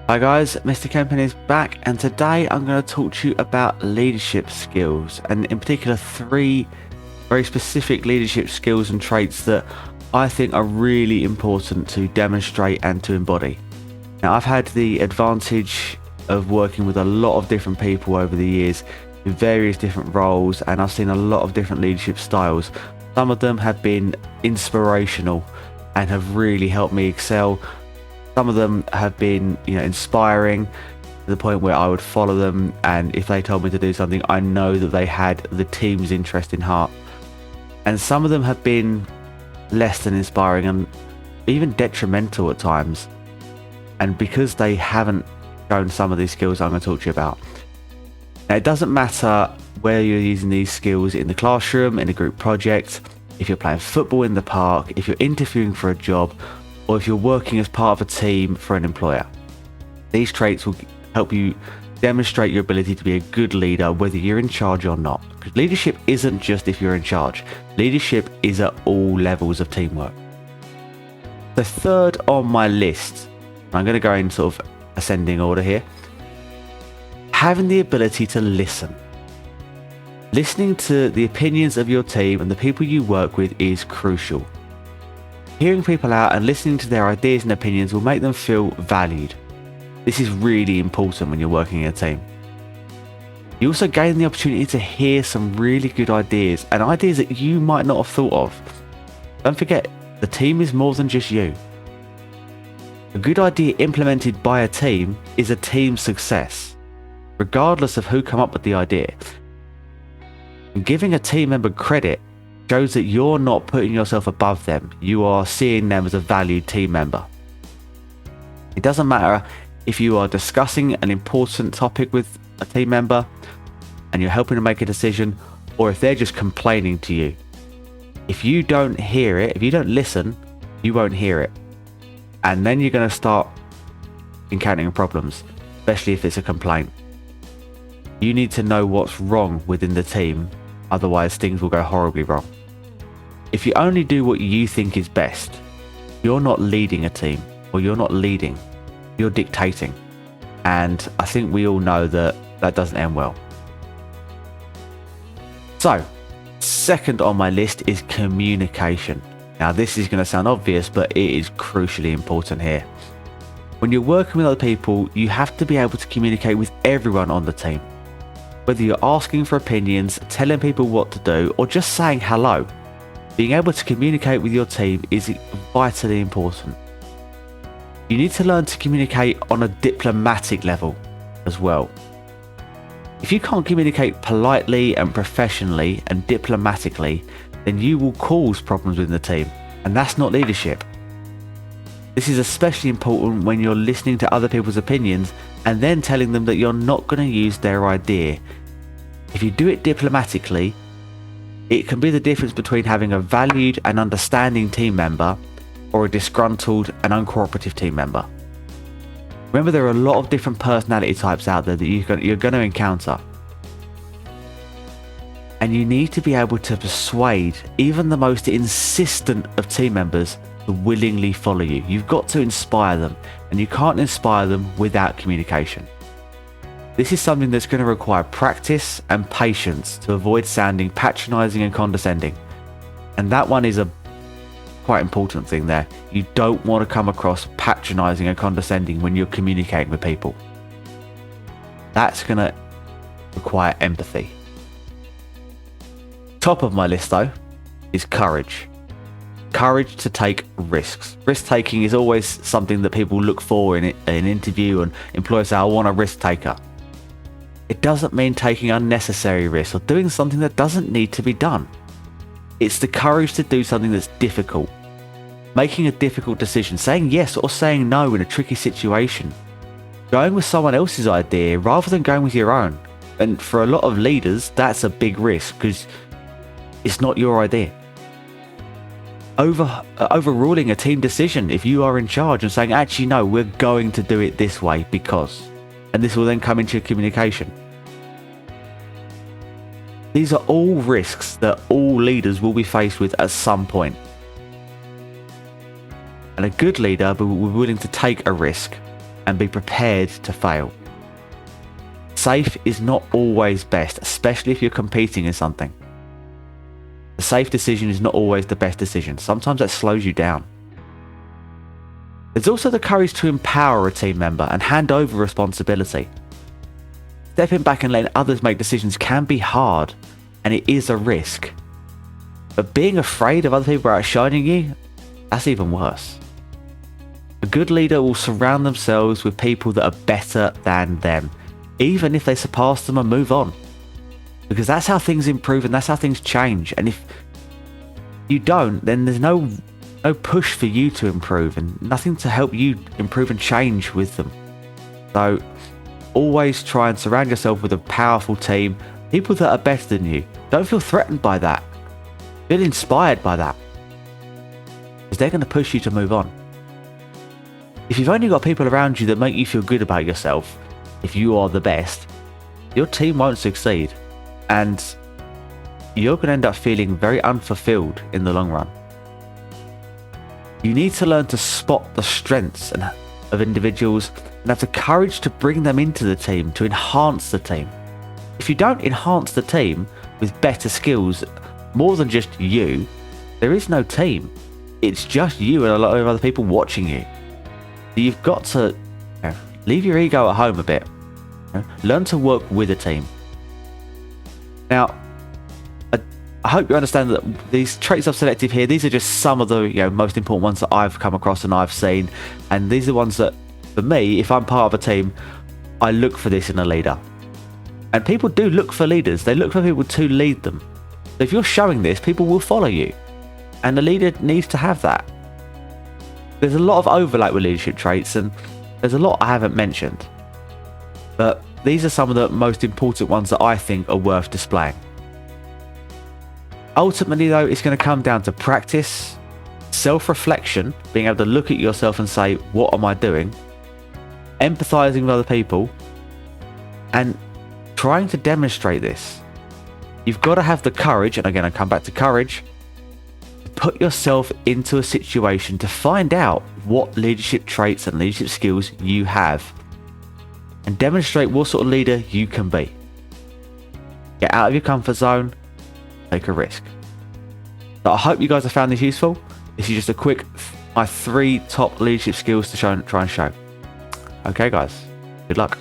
Hi guys, Mr. Kempin is back, and today I'm going to talk to you about leadership skills, and in particular three very specific leadership skills and traits that I think are really important to demonstrate and to embody. Now, I've had the advantage of working with a lot of different people over the years in various different roles, and I've seen a lot of different leadership styles. Some of them have been inspirational and have really helped me excel. Some of them have been, inspiring to the point where I would follow them, and if they told me to do something, I know that they had the team's interest in heart. And some of them have been less than inspiring and even detrimental at times. And because they haven't shown some of these skills I'm going to talk to you about. Now, it doesn't matter whether you're using these skills in the classroom, in a group project, if you're playing football in the park, if you're interviewing for a job, or if you're working as part of a team for an employer. These traits will help you demonstrate your ability to be a good leader, whether you're in charge or not. Because leadership isn't just if you're in charge. Leadership is at all levels of teamwork. The third on my list, I'm going to go in sort of ascending order here. Having the ability to listen. Listening to the opinions of your team and the people you work with is crucial. Hearing people out and listening to their ideas and opinions will make them feel valued. This is really important when you're working in a team. You also gain the opportunity to hear some really good ideas and ideas that you might not have thought of. Don't forget, the team is more than just you. A good idea implemented by a team is a team success, regardless of who come up with the idea. And giving a team member credit shows that you're not putting yourself above them. You are seeing them as a valued team member. It doesn't matter if you are discussing an important topic with a team member and you're helping to make a decision, or if they're just complaining to you. If you don't hear it, if you don't listen, you won't hear it. And then you're going to start encountering problems, especially if it's a complaint. You need to know what's wrong within the team, otherwise things will go horribly wrong. If you only do what you think is best, you're not leading a team, or you're not leading, you're dictating. And I think we all know that that doesn't end well. So, second on my list is communication. Now, this is going to sound obvious, but it is crucially important here. When you're working with other people, you have to be able to communicate with everyone on the team. Whether you're asking for opinions, telling people what to do, or just saying hello, being able to communicate with your team is vitally important. You need to learn to communicate on a diplomatic level as well. If you can't communicate politely and professionally and diplomatically, then you will cause problems within the team, and that's not leadership. This is especially important when you're listening to other people's opinions and then telling them that you're not going to use their idea. If you do it diplomatically, it can be the difference between having a valued and understanding team member or a disgruntled and uncooperative team member. Remember, there are a lot of different personality types out there that you're going to encounter. And you need to be able to persuade even the most insistent of team members to willingly follow you. You've got to inspire them, and you can't inspire them without communication. This is something that's going to require practice and patience to avoid sounding patronizing and condescending. And that one is a quite important thing there. You don't want to come across patronizing and condescending when you're communicating with people. That's going to require empathy. Top of my list though is courage. Courage to take risks. Risk taking is always something that people look for in an interview, and employers say, I want a risk taker. It doesn't mean taking unnecessary risks or doing something that doesn't need to be done. It's the courage to do something that's difficult. Making a difficult decision, saying yes or saying no in a tricky situation. Going with someone else's idea rather than going with your own. And for a lot of leaders, that's a big risk because it's not your idea. Overruling a team decision if you are in charge and saying, actually, no, we're going to do it this way because, and this will then come into your communication. These are all risks that all leaders will be faced with at some point. And a good leader will be willing to take a risk and be prepared to fail. Safe is not always best, especially if you're competing in something. The safe decision is not always the best decision. Sometimes that slows you down. There's also the courage to empower a team member and hand over responsibility. Stepping back and letting others make decisions can be hard, and it is a risk. But being afraid of other people outshining you, that's even worse. A good leader will surround themselves with people that are better than them, even if they surpass them and move on. Because that's how things improve and that's how things change. And if you don't, then there's no push for you to improve and nothing to help you improve and change with them. So always try and surround yourself with a powerful team, people that are better than you. Don't feel threatened by that. Feel inspired by that. Because they're going to push you to move on. If you've only got people around you that make you feel good about yourself, if you are the best, your team won't succeed. And you're going to end up feeling very unfulfilled in the long run. You need to learn to spot the strengths of individuals and have the courage to bring them into the team, to enhance the team. If you don't enhance the team with better skills, more than just you, there is no team. It's just you and a lot of other people watching you. So you've got to leave your ego at home a bit. Learn to work with a team. Now, I hope you understand that these traits I've selected here, these are just some of the most important ones that I've come across and I've seen. And these are the ones that, for me, if I'm part of a team, I look for this in a leader. And people do look for leaders. They look for people to lead them. So if you're showing this, people will follow you. And the leader needs to have that. There's a lot of overlap with leadership traits, and there's a lot I haven't mentioned. But these are some of the most important ones that I think are worth displaying. Ultimately, though, it's going to come down to practice, self-reflection, being able to look at yourself and say, what am I doing? Empathizing with other people, and trying to demonstrate this. You've got to have the courage, and again, I come back to courage, to put yourself into a situation to find out what leadership traits and leadership skills you have, and demonstrate what sort of leader you can be. Get out of your comfort zone, take a risk. So I hope you guys have found this useful. This is just a quick, my 3 top leadership skills to try and show. Okay guys, good luck.